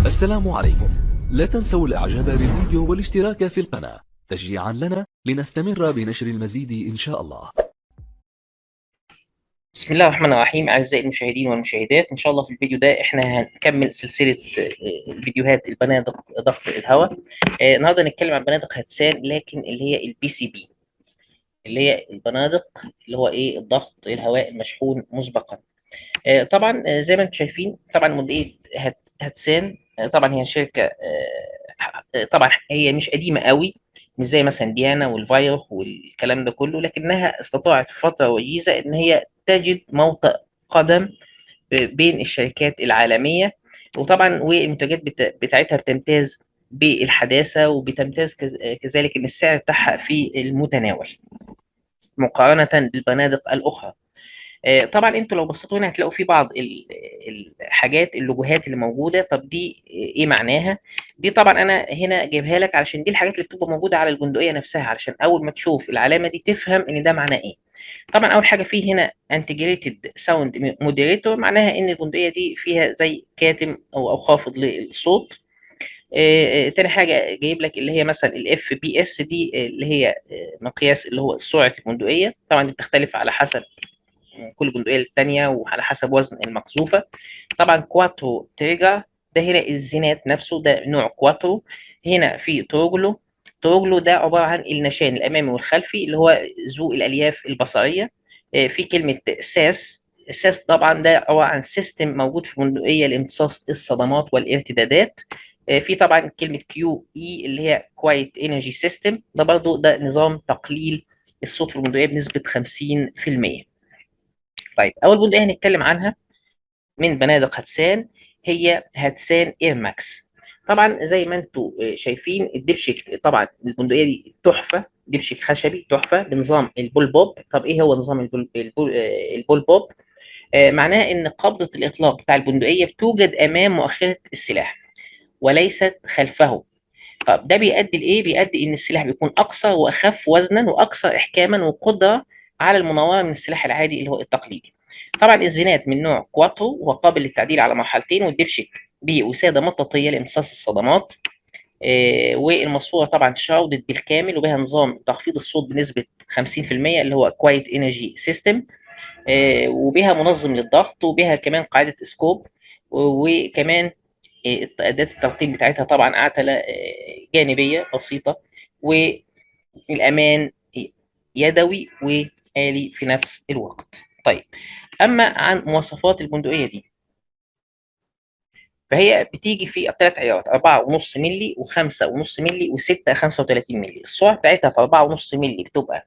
السلام عليكم. لا تنسوا الاعجاب بالفيديو والاشتراك في القناة تشجيعا لنا لنستمر بنشر المزيد ان شاء الله. بسم الله الرحمن الرحيم. أعزائي المشاهدين والمشاهدات، إن شاء الله في الفيديو ده إحنا هنكمل سلسلة فيديوهات البنادق ضغط الهواء. النهارده هنتكلم عن بنادق هاتسان، لكن اللي هي البي سي بي، اللي هي البنادق اللي هو إيه الضغط الهواء المشحون مسبقا. طبعا زي ما انتم شايفين، طبعا منطقة هاتسان طبعا هي شركة، طبعا هي مش قديمة قوي، مش زي مثلا ديانا والفايروخ والكلام ده كله، لكنها استطاعت في فترة وجيزة إن هي تجد موطئ قدم بين الشركات العالمية. وطبعا والمنتجات بتاعتها بتمتاز بالحداثة، وبتمتاز كذلك إن السعر بتاعها في المتناول مقارنة بالبنادق الأخرى. طبعا انتوا لو بصيتوا هنا هتلاقوا في بعض الحاجات، اللوجوهات اللي موجوده. طب دي ايه معناها؟ دي طبعا انا هنا جايبها لك علشان دي الحاجات اللي بتبقى موجوده على البندقيه نفسها، علشان اول ما تشوف العلامه دي تفهم ان ده معناه ايه. طبعا اول حاجه في هنا انتجريتد ساوند مودريتور، معناها ان البندقيه دي فيها زي كاتم او خافض للصوت. تاني حاجه جايب لك اللي هي مثلا الاف بي اس، دي اللي هي مقياس اللي هو سرعه البندقيه. طبعا دي بتختلف على حسب كل بندقيه للتانيه وعلى حسب وزن المقذوفه. طبعا كواترو تريجر، ده هنا الزينات نفسه، ده نوع كواترو. هنا في توجلو. توجلو ده عباره عن النشان الامامي والخلفي اللي هو ذو الالياف البصريه. في كلمه ساس. الساس طبعا ده عباره عن سيستم موجود في بندقيه لامتصاص الصدمات والارتدادات. في طبعا كلمه كيو اي اللي هي كوايت انرجي سيستم، ده برضو ده نظام تقليل الصوت في البندقيه بنسبه 50%. طيب اول بندقيه هنتكلم عنها من بنادق هاتسان هي هاتسان اير ماكس. طبعا زي ما انتم شايفين الدبشك، طبعا البندقيه دي تحفه، دبشك خشبي تحفه بنظام البول بوب. طب ايه هو نظام البول بوب؟ معناه ان قبضه الاطلاق بتاع البندقيه بتوجد امام مؤخره السلاح وليست خلفه. طب ده بيؤدي لايه؟ بيؤدي ان السلاح بيكون اقصر واخف وزنا واكثر احكاما وقدره على المناوره من السلاح العادي اللي هو التقليدي. طبعا الزينات من نوع كواترو وقابل للتعديل على مرحلتين، والدبشك بوساده مطاطيه لامتصاص الصدمات. والماسوره طبعا شاودت بالكامل، وبها نظام تخفيض الصوت بنسبه 50% اللي هو كوايت انرجي سيستم. وبها منظم للضغط، وبها كمان قاعده سكوب. وكمان أداة الترقيم بتاعتها طبعا أعتلة جانبية بسيطة. والأمان يدوي وآلي في نفس الوقت. طيب أما عن مواصفات البندقية دي، فهي بتيجي في ثلاث عيارات: 4.5 مللي و5.5 مللي و6 35 مللي. السرعة بتاعتها في 4.5 مللي بتبقى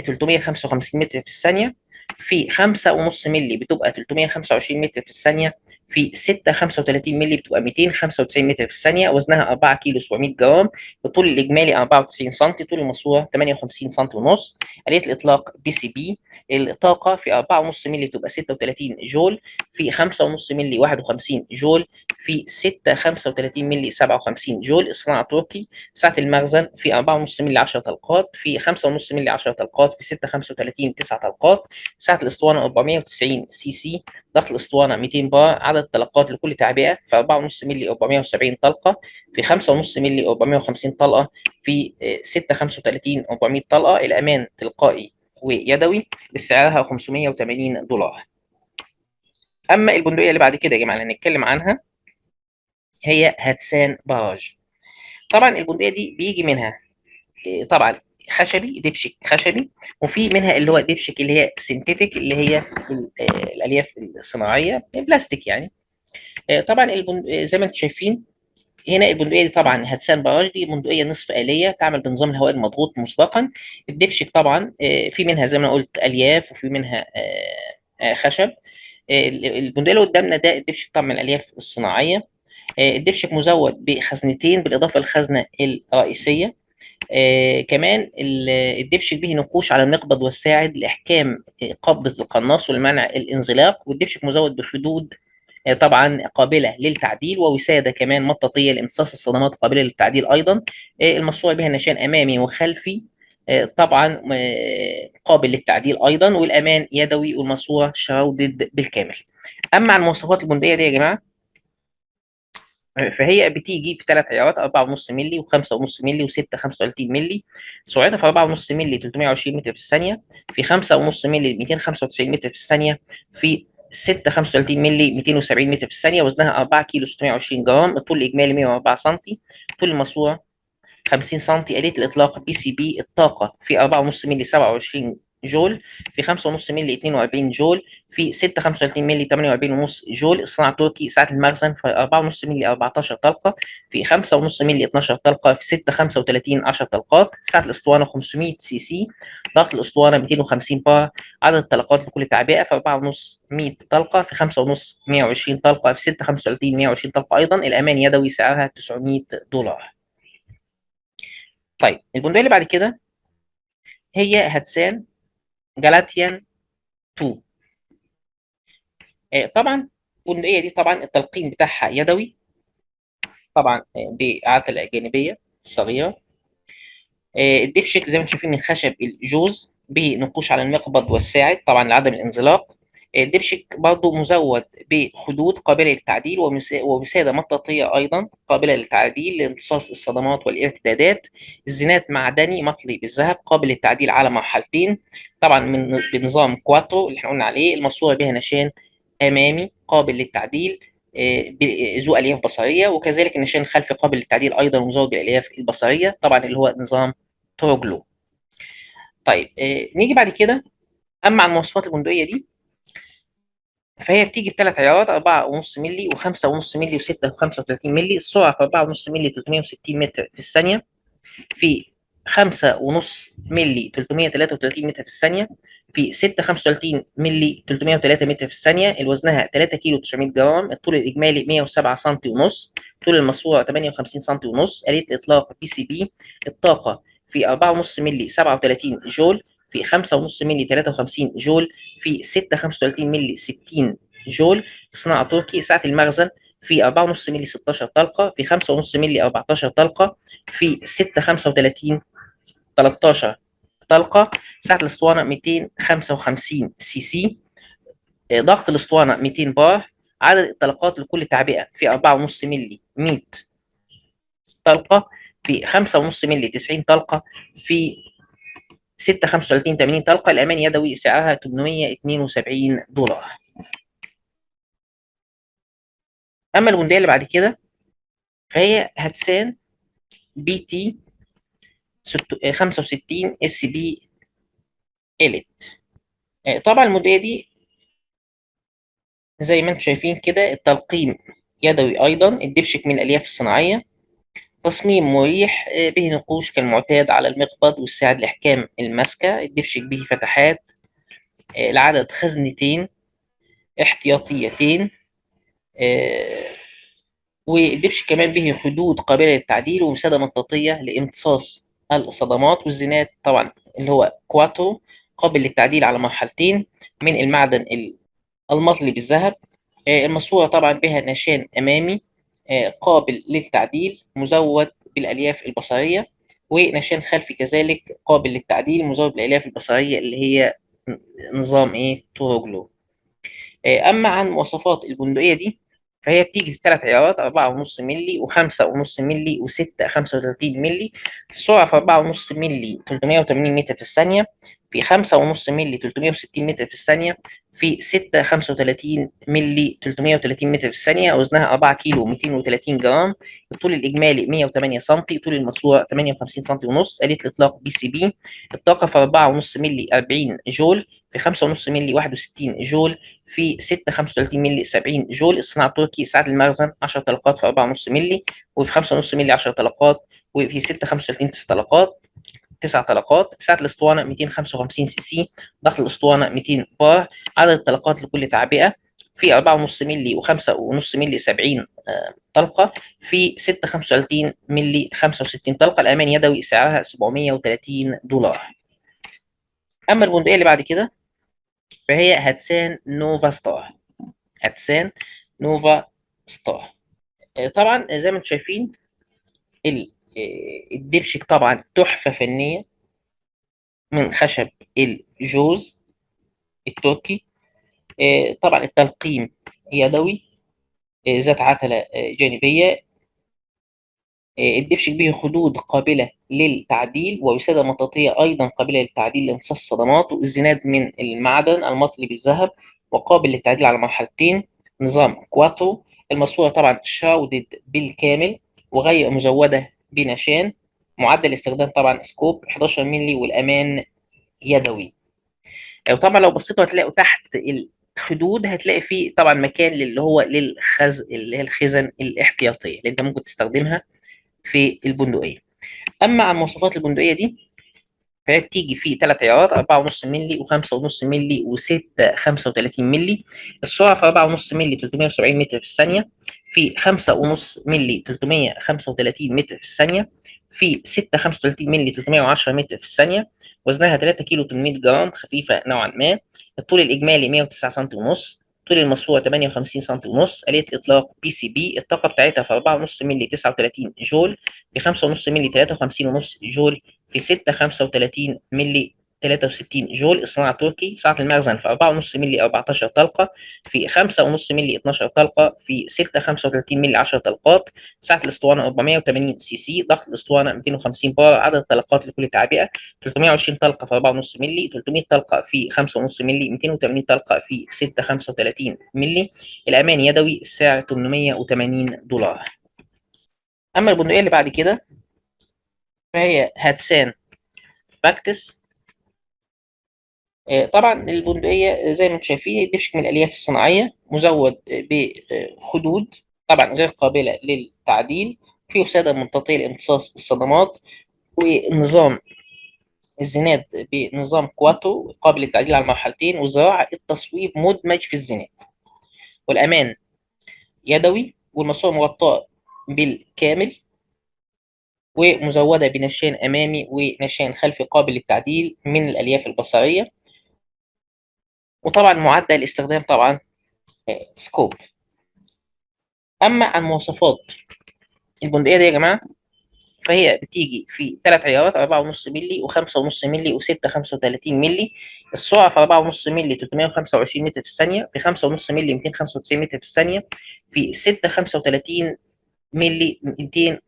355 متر في الثانية، في 5.5 مللي بتبقى 325 متر في الثانية، في 6 35 مللي بتبقى 295 متر في الثانية. وزنها 4 كيلو 700 جرام. الطول الإجمالي 94 سم. طول الماسورة 58 سم ونص. آلية الإطلاق بي سي بي. الطاقة في 4.5 مللي بتبقى 36 جول، في 5.5 مللي 51 جول، في 6 35 مللي 57 جول. الصناعة تركي. سعة المخزن في 4.5 مللي 10 طلقات، في 5.5 مللي 10 طلقات، في 6 35 9 طلقات. سعة الاسطوانة 490 سي سي. ضغط الاسطوانة 200 بار. عدد الطلقات لكل تعبئة في 4.5 مللي 470 طلقة، في 5.5 مللي 450 طلقة، في 6 35 400 طلقة. الأمان تلقائي ويدوي، سعرها $580. أما البندقية اللي بعد كده يا جماعة اللي هنتكلم عنها هي هاتسان باراج. طبعا البندقية دي بيجي منها طبعا خشبي، دبشك خشبي، وفي منها اللي هو دبشك اللي هي سينتيتيك اللي هي الالياف الصناعيه بلاستيك يعني. طبعا زي ما انتم شايفين هنا البندقيه دي طبعا هاتسان باراج، دي بندقيه نصف آلية تعمل بنظام الهواء المضغوط مسبقا. الدبشك طبعا في منها زي ما أنا قلت الياف، وفي منها خشب. البندقيه اللي قدامنا ده الدبشك طبعا من الالياف الصناعيه. الدبشك مزود بخزنتين بالاضافه للخزنه الرئيسيه. كمان الدبشك به نقوش على المقبض والساعد لإحكام قبضة القناص ولمنع الانزلاق. والدبشك مزود بحدود طبعا قابلة للتعديل، ووسادة كمان مطاطية لامتصاص الصدمات قابلة للتعديل أيضا. المصنوع بها نشان أمامي وخلفي طبعا قابل للتعديل أيضا، والأمان يدوي، والماسورة شراودد بالكامل. أما عن مواصفات البندقية دي يا جماعة، فهي بتيجي في 3 عيارات: 4.5 مللي و5.5 مللي و6 35 مللي. سرعتها في 4.5 مللي 320 متر في الثانية، في 5.5 مللي 295 متر في الثانية، في 6 35 مللي 270 متر في الثانية. وزنها 4 كيلو 620 جرام. الطول الإجمالي 104 سم. طول الماسورة 50 سم. آلية الإطلاق بي سي بي. الطاقة في 4.5 مللي 27 جول، في 5.5 مللي 42 جول، في 6 35 مللي 48.5 جول. الصناعة تركي. سعة المخزن في 4.5 مللي 14 طلقة، في 5.5 مللي 12 طلقة، في 6 35 10 طلقات. سعة الأسطوانة 500 سي سي. ضغط الأسطوانة 250 بار. عدد الطلقات لكل تعبئة في 4.5 100 طلقة، في 5.5 120 طلقة، في 6 35 120 طلقة أيضا. الأمان يدوي. سعرها $900. طيب البندقية اللي بعد كده هي هاتسان جالاتيان 2. طبعا البندقية دي طبعا التلقيم بتاعها يدوي، طبعا بعتلة جانبية صغيرة. الدبشك زي ما انتم شايفين من خشب الجوز بنقوش على المقبض والساعد طبعا لعدم الانزلاق. الدبشك برضه مزود بخدود قابلة للتعديل ووسادة مطاطية أيضا قابلة للتعديل لامتصاص الصدمات والارتدادات. الزنات معدني مطلي بالذهب قابل للتعديل على مرحلتين، طبعا بنظام كواترو اللي احنا قلنا عليه. الماسورة بها نشان أمامي قابل للتعديل ذو ألياف بصرية، وكذلك النشان الخلفي قابل للتعديل أيضا ومزود بالألياف البصرية طبعا اللي هو نظام تروجلو. طيب نيجي بعد كده. أما عن مواصفات البندقية دي فهي بتيجي بثلاث عيارات: 4.5 مللي و5.5 مللي و6.35 مللي. السرعة في 4.5 مللي 360 متر في الثانية، في 5.5 مللي 333 متر في الثانية، في 6.35 مللي 303 متر في الثانية. الوزنها 3 كيلو 900 جرام. الطول الإجمالي 107 سم ونص. طول الماسورة 58 سم ونص. آلية الإطلاق بي سي بي. الطاقة في 4.5 مللي 37 جول، في 5.5 مللي 53 جول، في 6.35 مللي 60 جول. صناعة تركي. سعة المخزن في 4.5 مللي 16 طلقة، في 5.5 مللي 14 طلقة، في 6.35 13 طلقة. سعة الأسطوانة 255 سي سي. ضغط الأسطوانة 200 بار. عدد الطلقات لكل تعبئة في 4.5 مللي 100 طلقة، في 5.5 مللي 90 طلقة، في 6.35 80 طلقة. الأمان يدوي. سعرها $872. أما البندقية اللي بعد كده فهي هاتسان بي تي 65 اس بي إليت. طبعا البندقية دي زي ما انتم شايفين كده التلقيم يدوي أيضا. الدبشك من الألياف الصناعية. تصميم مريح به نقوش كالمعتاد على المقبض والساعد لإحكام المسكة. الدبشك به فتحات لعدد خزنتين احتياطيتين. والدبشك كمان به خدود قابلة للتعديل ووسادة مطاطية لامتصاص الصدمات. والزنات طبعا اللي هو كواترو قابل للتعديل على مرحلتين من المعدن المطلي بالذهب. الماسورة طبعا بها نشان أمامي قابل للتعديل مزود بالألياف البصرية، ونشان خلفي كذلك قابل للتعديل مزود بالألياف البصرية اللي هي نظام تروجلو. أما عن مواصفات البندقية دي فهي بتيجي في ثلاث عيارات: 4.5 مللي و5.5 مللي و6 35 مللي. السرعة في 4.5 مللي 380 متر في الثانية، في 5.5 مللي 360 متر في الثانية، في 6 35 مللي 330 متر في الثانية. وزنها 4 كيلو 230 جرام. الطول الإجمالي 108 سم. طول الماسورة 58 سم ونص. آلية الإطلاق بي سي بي. الطاقة في 4.5 مللي 40 جول، في 5.5 مللي 61 جول، في 6 35 مللي 70 جول. الصناعة التركي. سعة المخزن 10 طلقات في 4.5 مللي، وفي 5.5 مللي 10 طلقات، وفي 6 35 9 طلقات. سعة الأسطوانة 255 سي سي. ضغط الأسطوانة 200 بار. عدد الطلقات لكل تعبئة في 4.5 مللي و5.5 مللي 70 طلقة، في 6 35 مللي 65 طلقة. الأمان يدوي. سعرها $730. أما البندقية اللي بعد كده فهي هاتسان نوفا ستار. هاتسان نوفا ستار. طبعا زي ما انتم شايفين الدبشك طبعا تحفة فنية من خشب الجوز التركي. طبعا التلقيم يدوي ذات عتلة جانبية. الدبشق به خدود قابلة للتعديل ووسادة مطاطية أيضا قابلة للتعديل لامتصاص الصدمات، والزناد من المعدن المطلي بالذهب وقابل للتعديل على مرحلتين، نظام كواترو. الماسورة طبعا شاودد بالكامل وغير مزودة بنشان، معدل استخدام طبعا سكوب 11 مللي، والأمان يدوي. وطبعا لو بصيتوا هتلاقوا تحت الخدود هتلاقي فيه طبعا مكان اللي هو اللي هي الخزن الاحتياطية اللي انت ممكن تستخدمها في البندقية. اما عن مواصفات البندقيه دي فهي بتيجي في ثلاث عيارات: 4.5 مللي و5.5 مللي و6 35 مللي. السرعه في 4.5 مللي 370 متر في الثانيه، في 5.5 مللي 335 متر في الثانيه، في 6 35 مللي 310 متر في الثانيه. وزنها 3 كيلو 800 جرام، خفيفه نوعا ما. الطول الاجمالي 109 سم ونص. طول الماسوره 58 سم ونص. آلية إطلاق بي سي بي. الطاقة بتاعتها في 4.5 مللي 39 جول، في 5.5 مللي 53.5 جول، في 6 35 مللي 63 جول. الصناعة تركي. سعة المخزن في 4.5 مللي 14 طلقة، في 5.5 مللي 12 طلقة، في 6 35 مللي 10 طلقات. سعة الاسطوانة 480 سي سي. ضغط الاسطوانة 250 بار. عدد الطلقات لكل تعبئة 320 طلقة في 4.5 مللي، 300 طلقة في 5.5 مللي، 280 طلقة في 6 35 مللي. الأمان يدوي. السعر $880. أما البندقية اللي بعد كده فهي هاتسان باكتس. طبعا البندقية زي ما انتم شايفين الدبشق من الألياف الصناعية، مزود بخدود طبعا غير قابلة للتعديل، فيه وسادة مطاطية لامتصاص الصدمات، ونظام الزناد بنظام كواتو قابل للتعديل على مرحلتين، وزراعة التصويب مدمج في الزناد. والأمان يدوي، والماسورة مغطاة بالكامل ومزودة بنشان أمامي ونشان خلفي قابل للتعديل من الألياف البصرية. وطبعا معدل الاستخدام طبعا سكوب. اما عن مواصفات البندقيه دي يا جماعه فهي بتيجي في ثلاث عيارات: 4.5 مللي و5.5 مللي و6 35 مللي. السرعه في 4.5 مللي 325 متر في الثانيه، في 5.5 مللي 295 متر في الثانيه، في 6 35 مللي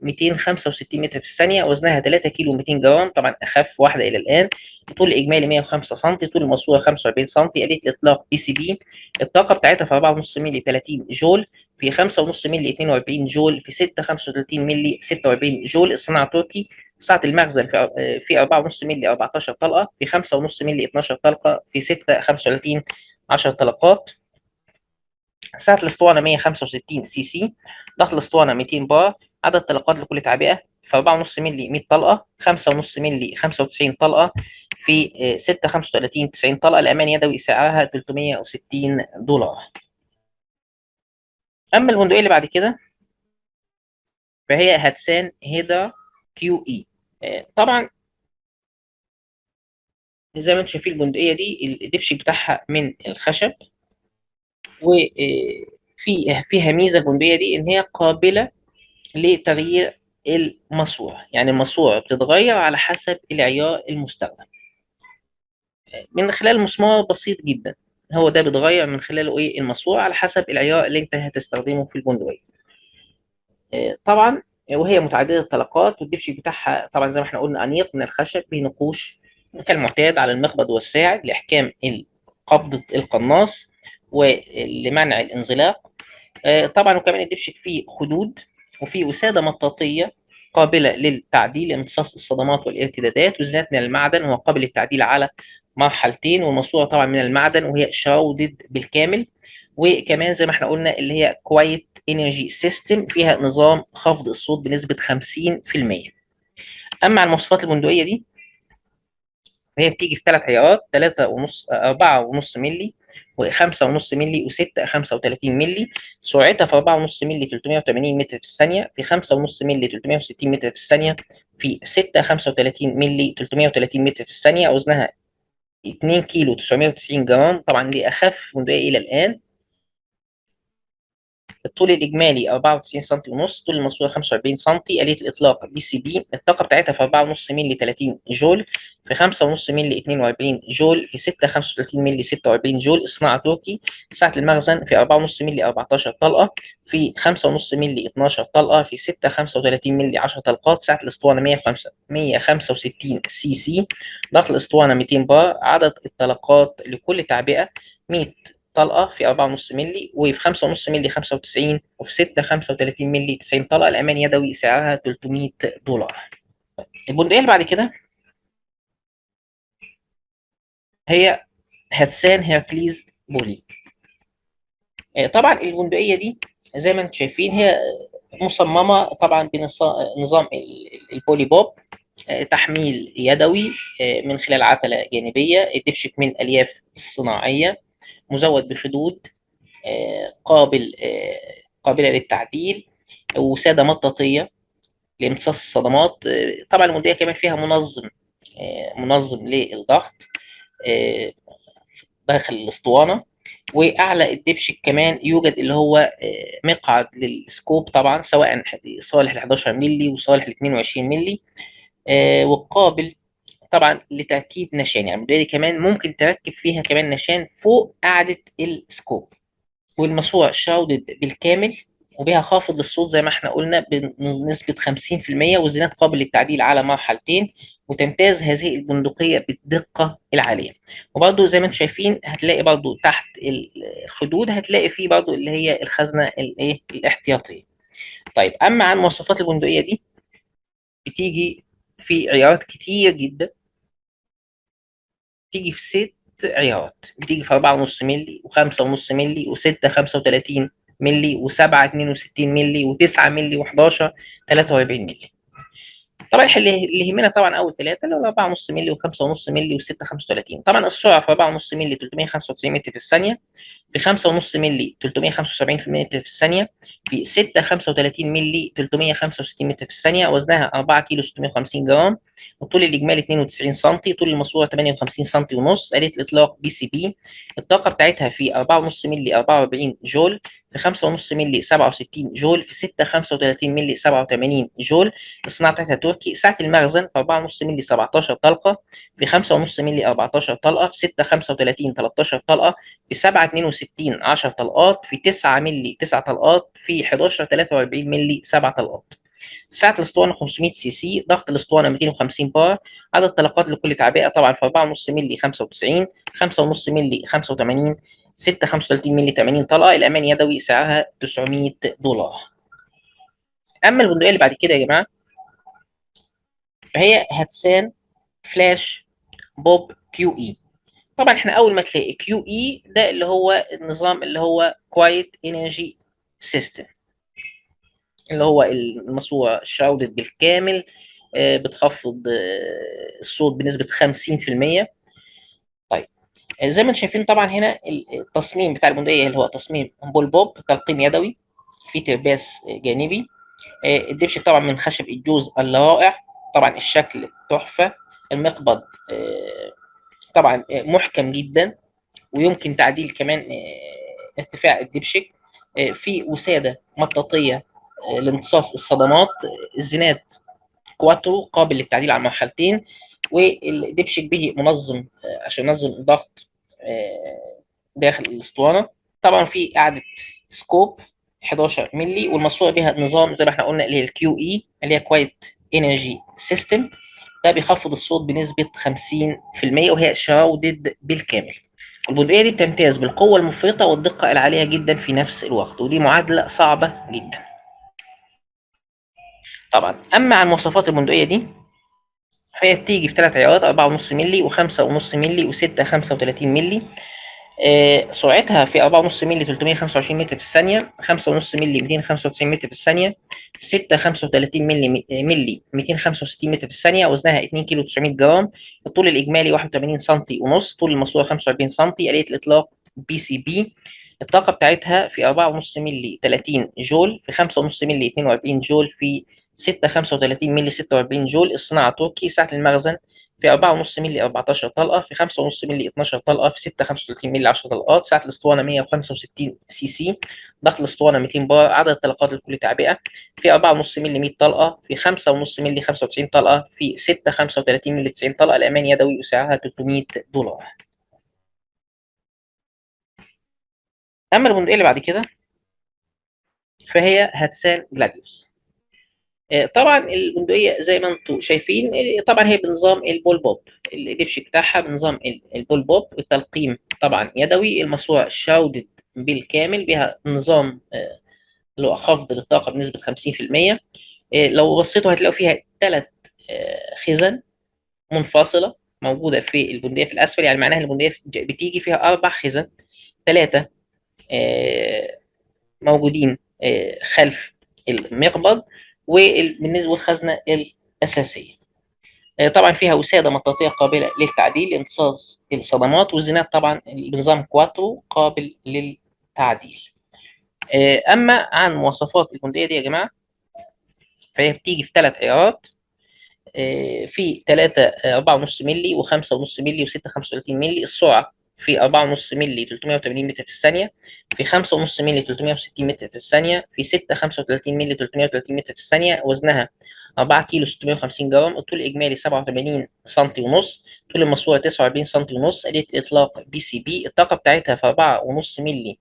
265 متر في الثانيه. وزنها 3 كيلو 200 جرام، طبعا اخف واحده الى الان. طول الاجمالي 105 سم. طول الماسوره 45 سم. آلية الاطلاق بي سي بي. الطاقه بتاعتها في 4.5 مللي 30 جول، في 5.5 مللي 42 جول، في 6 35 مللي 46 جول. الصناعه تركي. سعه المخزن في 4.5 مللي 14 طلقه، في 5.5 مللي 12 طلقه، في 6 35 10 طلقات. سعة الاسطوانة 165 سي سي. ضغط الاسطوانة 200 بار. عدد طلقات لكل تعبئة في 4.5 مللي 100 طلقة، 5.5 مللي 95 طلقة، في 6 35 90 طلقة. الأمان يدوي. سعرها $360. أما البندقية اللي بعد كده فهي هاتسان هيدا كيو إي. طبعا زي ما انتم شايفين البندقية دي الدبش بتاعها من الخشب، وفيها ميزة البندقية دي إن هي قابلة لتغيير الماسورة. يعني الماسورة بتتغير على حسب العيار المستخدم من خلال مسمار بسيط جدا. هو ده بيتغير من خلاله ايه الماسورة على حسب العيار اللي انت هتستخدمه في البندقية. طبعا وهي متعددة الطلقات، والدبش بتاعها طبعا زي ما احنا قلنا أنيق من الخشب بنقوش كالمعتاد على المقبض والساعد لإحكام قبضة القناص ولمنع الانزلاق. طبعا وكمان الدبشق فيه خدود وفيه وسادة مطاطية قابلة للتعديل لامتصاص الصدمات والارتدادات، والزيت من المعدن وهو قابل للتعديل على مرحلتين، والماسورة طبعا من المعدن وهي شراودد بالكامل. وكمان زي ما احنا قلنا اللي هي كوايت انرجي سيستم، فيها نظام خفض الصوت بنسبة 50%. اما عن مواصفات البندقية دي فهي بتيجي في ثلاث عيارات: 3.5 4.5 مللي و5.5 مللي و6 35 مللي. سرعتها في 4.5 مللي 380 متر في الثانية، في 5.5 مللي 360 متر في الثانية، في 6 35 مللي 330 متر في الثانية. وزنها 2 كيلو 990 جرام، طبعا دي أخف بندقية إلى الآن. الطول الإجمالي 94 سم ونص، طول الماسورة 45 سم، آلية الإطلاق بي سي بي، الطاقة بتاعتها في 4.5 مللي 30 جول، في 5.5 مللي 42 جول، في 6 35 مللي 46 جول، الصناعة تركي، سعة المخزن في 4.5 مللي 14 طلقة، في 5.5 مللي 12 طلقة، في 6 35 مللي 10 طلقات، سعة الأسطوانة 165 سي سي، ضغط الأسطوانة 200 بار، عدد الطلقات لكل تعبئة 100 طلقة في 4.5 مللي، وفي 5.5 مللي 95، وفي 6 35 مللي 90 طلقة، الأمان يدوي، سعرها $300. البندقية اللي بعد كده هي هاتسان هيركليز بولي. طبعا البندقية دي زي ما انتم شايفين هي مصممة طبعا بنظام البولي بوب، تحميل يدوي من خلال عتلة جانبية، دبشك من الألياف الصناعية، مزود بخدود، قابلة للتعديل، وسادة مطاطية لامتصاص الصدمات. طبعا المنطقة كمان فيها منظم للضغط داخل الاسطوانة. واعلى الدبشك كمان يوجد اللي هو مقعد للسكوب، طبعا سواء صالح ل 11 مللي وصالح ل 22 مللي، وقابل طبعا لتركيب نشان. يعني المنطقة دي كمان ممكن تركب فيها كمان نشان فوق قاعدة السكوب. والماسورة شاودد بالكامل، وبها خافض للصوت زي ما احنا قلنا بنسبة 50%، والزناد قابل للتعديل على مرحلتين. وتمتاز هذه البندقية بالدقة العالية. وبرضو زي ما انتم شايفين هتلاقي برضو تحت الخدود هتلاقي فيه برضو اللي هي الخزنة الايه الاحتياطية. طيب اما عن مواصفات البندقية دي، بتيجي في عيارات كتير جدا، تيجي في 6 عيارات، بتيجي في 4.5 مللي و5.5 مللي و6 35 مللي و7 62 مللي و9 مللي و11 43 مللي. طبعا اللي يهمنا طبعا اول ثلاثه اللي هو 4.5 مللي و5.5 مللي و6 35. طبعا السرعه في 4.5 مللي 395 متر في الثانيه، في 5.5 مللي 375 متر في الثانيه، في 6 35 مللي 365 متر في الثانيه، وزنها 4 كيلو 650 جرام، والطول الاجمالي 92 سم، طول الماسوره 58 سم ونص، آلية الاطلاق بي سي بي، الطاقه بتاعتها في 4.5 مللي 44 جول، في 5.5 مللي 67 جول، في 6 35 مللي 87 جول، الصناعه بتاعتها تركي، سعه المخزن في 4.5 مللي 17 طلقه، في 5.5 مللي 14 طلقه، في 6 35 13 طلقه، في 7 62 10 طلقات، في 9 مللي 9 طلقات، في 11 43 مللي 7 طلقات. سعة الاسطوانة 500 سي سي، ضغط الاسطوانة 250 بار، عدد طلقات لكل تعبئة طبعا في 4.5 مللي 95، 5.5 مللي 85، 6 35 مللي 80 طلقة، الأمان يدوي، سعرها $900. أما البندقية اللي بعد كده يا جماعة فهي هاتسان فلاش بوب كيو اي. طبعا احنا اول ما تلاقي كيو اي ده اللي هو النظام اللي هو كوايت انرجي سيستم، اللي هو الماسوره شاودد بالكامل، بتخفض الصوت بنسبه 50%. طيب زي ما انتم شايفين طبعا هنا التصميم بتاع البندقيه اللي هو تصميم بول بوب، تلقيم يدوي، في ترباس جانبي، الدبشة طبعا من خشب الجوز الرائع، طبعا الشكل تحفه، المقبض طبعا محكم جدا، ويمكن تعديل كمان ارتفاع الدبشك، في وسادة مطاطية لامتصاص الصدمات، الزناد كواترو قابل للتعديل على مرحلتين، والدبشك به منظم عشان ينظم الضغط داخل الاسطوانة. طبعا في قاعدة سكوب 11 مللي، والماسورة بها نظام زي ما احنا قلنا اللي هي الكيو اي اللي هي كوايت انرجي سيستم، ده بيخفض الصوت بنسبة 50%، وهي شراودد بالكامل. البندقية دي بتمتاز بالقوة المفرطة والدقة العالية جدا في نفس الوقت، ودي معادلة صعبة جدا. طبعا أما عن مواصفات البندقية دي فهي بتيجي في 3 عيارات، 4.5 مللي و5.5 مللي و6 35 مللي. سرعتها في 4.5 مللي 325 متر في الثانية، 5.5 مللي 295 متر في الثانية، 6 35 مللي 265 متر في الثانية، وزنها 2 كيلو 900 جرام، الطول الإجمالي 81 سم ونص، طول الماسورة 45 سم، آلية الإطلاق بي سي بي، الطاقة بتاعتها في 4.5 مللي 30 جول، في 5.5 مللي 42 جول، في 6 35 مللي 46 جول، الصناعة تركي، سعة المخزن في 4.5 مللي 14 طلقة، في 5.5 مللي 12 طلقة، في 6 35 مللي 10 طلقات. سعة الاسطوانة 165 سي سي، ضغط الاسطوانة 200 بار، عدد الطلقات لكل تعبئة. في 4.5 مللي 100 طلقة، في 5.5 مللي 95 طلقة، في 6 35 مللي 90 طلقة. الأمان يدوي وسعرها $300. أما البندقية اللي بعد كده فهي هاتسان جلاديوس. طبعا البندقيه زي ما انتم شايفين، طبعا هي بنظام البول بوب، الدبش بتاعها بنظام البول بوب. التلقيم طبعا يدوي، الماسوره شاودد بالكامل، بها نظام اللي هو خفض للطاقه بنسبه 50%. لو بصيتوا هتلاقوا فيها 3 خزن منفصله موجوده في البندقيه في الاسفل، يعني معناها البندقيه بتيجي فيها 4 خزن، 3 موجودين خلف المقبض، وبالنسبه للخزنه الاساسيه طبعا فيها وساده مطاطيه قابله للتعديل لامتصاص الصدمات، والزناد طبعا بنظام كواترو قابل للتعديل. اما عن مواصفات البندقيه دي يا جماعه، فهي بتيجي في 3 عيارات، في 3 4.5 مللي و5.5 مللي و6 35 مللي. السرعه في 4.5 مللي 380 متر في الثانيه، في 5.5 مللي 360 متر في الثانيه، في 6 35 مللي 330 متر في الثانيه. وزنها 4 كيلو 650 جرام. الطول الاجمالي 87 سم ونص، طول الماسوره 49 سم ونص. آلية الاطلاق بي سي بي. الطاقه بتاعتها في 4.5 مللي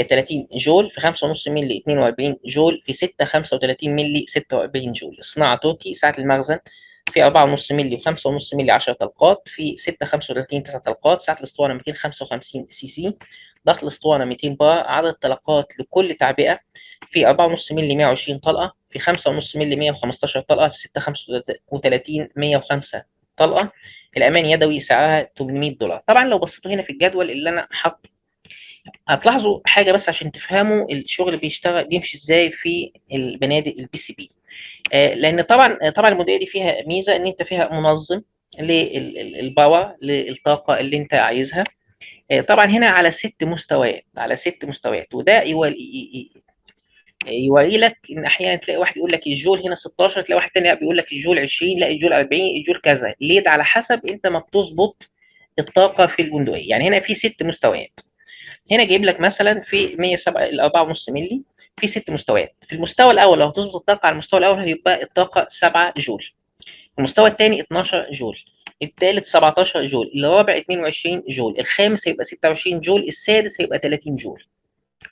30 جول، في 5.5 مللي 42 جول، في 6 35 مللي 46 جول. الصناعه تركي. سعه المخزن في 4.5 مللي و5.5 مللي 10 طلقات، في 6 35 9 طلقات. سعه الاسطوانه 255 سي سي، ضغط الاسطوانه 200 بار، عدد طلقات لكل تعبئه في 4.5 مللي 120 طلقه، في 5.5 مللي 115 طلقه، في 6 35 105 طلقه. الامان يدوي، سعرها $800. طبعا لو بصيتوا هنا في الجدول اللي انا حاطه هتلاحظوا حاجه بس عشان تفهموا الشغل بيشتغل بيمشي ازاي في البنادق البي سي بي. لان طبعا الموديل دي فيها ميزه ان انت فيها منظم للباور للطاقه اللي انت عايزها. طبعا هنا على 6 مستويات، على 6 مستويات، وده يوري لك ان احيانا تلاقي واحد يقول لك الجول هنا 16، تلاقي واحد تاني بيقول لك الجول 20، لا الجول 40، الجول كذا. ليه؟ ده على حسب انت ما بتظبط الطاقه في البندقيه. يعني هنا في 6 مستويات، هنا جايب لك مثلا في 107 ال 4.5 مللي في 6 مستويات. في المستوى الاول لو هتظبط الطاقه على المستوى الاول هيبقى الطاقه 7 جول، المستوى الثاني 12 جول، الثالث 17 جول، الرابع 22 جول، الخامس هيبقى 26 جول، السادس هيبقى 30 جول،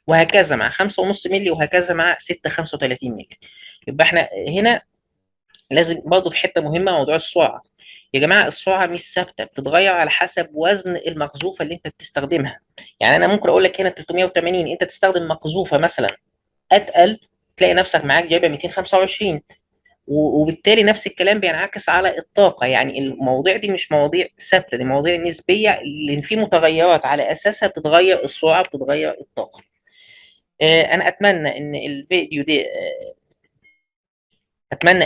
وهكذا مع 5.5 مللي، وهكذا مع 6 35 مللي. يبقى احنا هنا لازم برضه في حته مهمه، موضوع السرعه. يا جماعه السرعه مش ثابته، بتتغير على حسب وزن المقذوفه اللي انت بتستخدمها. يعني انا ممكن اقول لك هنا 380، انت تستخدم مقذوفه مثلا اتقل تلاقي نفسك معاك جايبه 225، وبالتالي نفس الكلام بينعكس على الطاقه. يعني المواضيع دي مش مواضيع ثابته، دي مواضيع نسبيه، لان في متغيرات على اساسها بتتغير السرعه، بتتغير الطاقه. انا اتمنى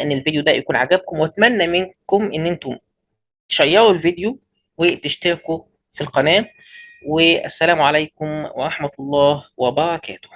ان الفيديو ده يكون عجبكم، واتمنى منكم ان انتم تشيروا الفيديو وتشتركوا في القناة. والسلام عليكم ورحمة الله وبركاته.